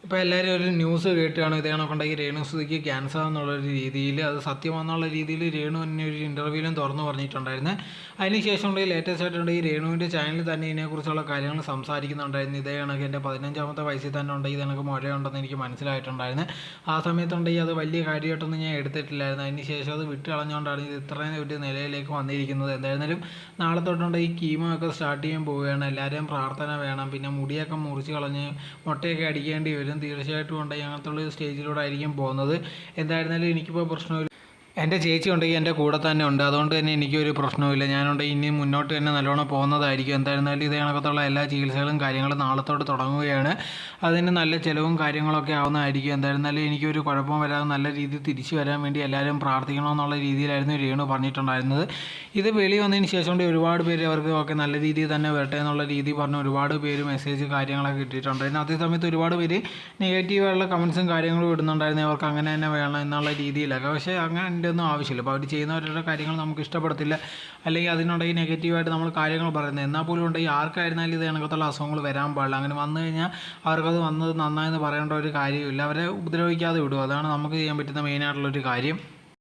ഇപ്പോൾ എല്ലാവരും ഒരു ന്യൂസ് കേട്ടാണ് ഇതേ കണക്കുണ്ടെങ്കിൽ രേണുസുതിക്ക് ക്യാൻസർ എന്നുള്ളൊരു രീതിയിൽ അത് സത്യമെന്നുള്ള രീതിയിൽ രേണു തന്നെ ഒരു ഇൻ്റർവ്യൂവിലും തുറന്നു പറഞ്ഞിട്ടുണ്ടായിരുന്നു. അതിനുശേഷം ഉണ്ടെങ്കിൽ ലേറ്റസ്റ്റ് ആയിട്ടുണ്ടെങ്കിൽ രേണുവിൻ്റെ ചാനലിൽ തന്നെ ഇതിനെക്കുറിച്ചുള്ള കാര്യങ്ങൾ സംസാരിക്കുന്നുണ്ടായിരുന്നു. ഇതേ കണക്ക് എൻ്റെ 15ാമത്തെ വയസ്സിൽ തന്നെ ഉണ്ടെങ്കിൽ ഇതെനിക്ക് മുഴയുണ്ടെന്ന് എനിക്ക് മനസ്സിലായിട്ടുണ്ടായിരുന്നു. ആ സമയത്തുണ്ടെങ്കിൽ അത് വലിയ കാര്യമായിട്ടൊന്നും ഞാൻ എടുത്തിട്ടില്ലായിരുന്നു. അതിന് ശേഷം അത് വിട്ട് കളഞ്ഞുകൊണ്ടാണ് ഇത് ഇത്രയും ഒരു നിലയിലേക്ക് വന്നിരിക്കുന്നത്. എന്തായിരുന്നാലും നാളെ തൊട്ടുണ്ടെങ്കിൽ കീമോ ഒക്കെ സ്റ്റാർട്ട് ചെയ്യാൻ പോവുകയാണ്. എല്ലാവരെയും പ്രാർത്ഥന വേണം. പിന്നെ മുടിയൊക്കെ മുറിച്ച് കളഞ്ഞ് മുട്ടയൊക്കെ അടിക്കേണ്ടി വരും. തീർച്ചയായിട്ടും ഉണ്ടെങ്കിൽ അങ്ങനത്തുള്ള സ്റ്റേജിലൂടെ ആയിരിക്കും പോകുന്നത്. എന്തായിരുന്നാലും എനിക്കിപ്പോൾ പ്രശ്നമില്ല. എൻ്റെ ചേച്ചി ഉണ്ടെങ്കിൽ എൻ്റെ കൂടെ തന്നെ ഉണ്ട്. അതുകൊണ്ട് തന്നെ എനിക്കൊരു പ്രശ്നവുമില്ല. ഞാനുണ്ടെങ്കിൽ ഇനി മുന്നോട്ട് തന്നെ നല്ലോണം പോകുന്നതായിരിക്കും. എന്തായിരുന്നാലും ഇതേ കണക്കത്തുള്ള എല്ലാ ചികിത്സകളും കാര്യങ്ങളും നാളത്തോട്ട് തുടങ്ങുകയാണ്. അതിന് നല്ല ചിലവും കാര്യങ്ങളൊക്കെ ആവുന്നതായിരിക്കും. എന്തായിരുന്നാലും എനിക്കൊരു കുഴപ്പം വരാതെ നല്ല രീതിയിൽ തിരിച്ചു വരാൻ വേണ്ടി എല്ലാവരും പ്രാർത്ഥിക്കണമെന്നുള്ള രീതിയിലായിരുന്നു രേണു പറഞ്ഞിട്ടുണ്ടായിരുന്നത്. ഇത് വെളി വന്നതിന് ശേഷം കൊണ്ട് ഒരുപാട് പേര് അവർക്ക് ഒക്കെ നല്ല രീതിയിൽ തന്നെ വരട്ടെ എന്നുള്ള രീതി പറഞ്ഞ് ഒരുപാട് പേര് മെസ്സേജ് കാര്യങ്ങളൊക്കെ ഇട്ടിട്ടുണ്ടായിരുന്നു. അതേ സമയത്ത് ഒരുപാട് പേര് നെഗറ്റീവായുള്ള കമൻസും കാര്യങ്ങളും ഇടുന്നുണ്ടായിരുന്നു. അവർക്ക് അങ്ങനെ തന്നെ വേണം എന്നുള്ള രീതിയിലൊക്കെ. പക്ഷേ അങ്ങനെ ഒന്നും ആവശ്യമില്ല. അപ്പോൾ അവർ ചെയ്യുന്നവരുടെ കാര്യങ്ങൾ നമുക്ക് ഇഷ്ടപ്പെടത്തില്ല, അല്ലെങ്കിൽ അതിനുണ്ടെങ്കിൽ നെഗറ്റീവായിട്ട് നമ്മൾ കാര്യങ്ങൾ പറയുന്നത്. എന്നാൽ പോലും ഉണ്ടെങ്കിൽ ആർക്കായിരുന്നാലും ഇത് കണക്കത്തുള്ള അസുഖങ്ങൾ വരാൻ പാടില്ല. അങ്ങനെ വന്നു കഴിഞ്ഞാൽ അവർക്കത് വന്നത് നന്നായെന്ന് പറയേണ്ട ഒരു കാര്യമില്ല. അവരെ ഉപദ്രവിക്കാതെ വിടും. അതാണ് നമുക്ക് ചെയ്യാൻ പറ്റുന്ന മെയിനായിട്ടുള്ളൊരു കാര്യം.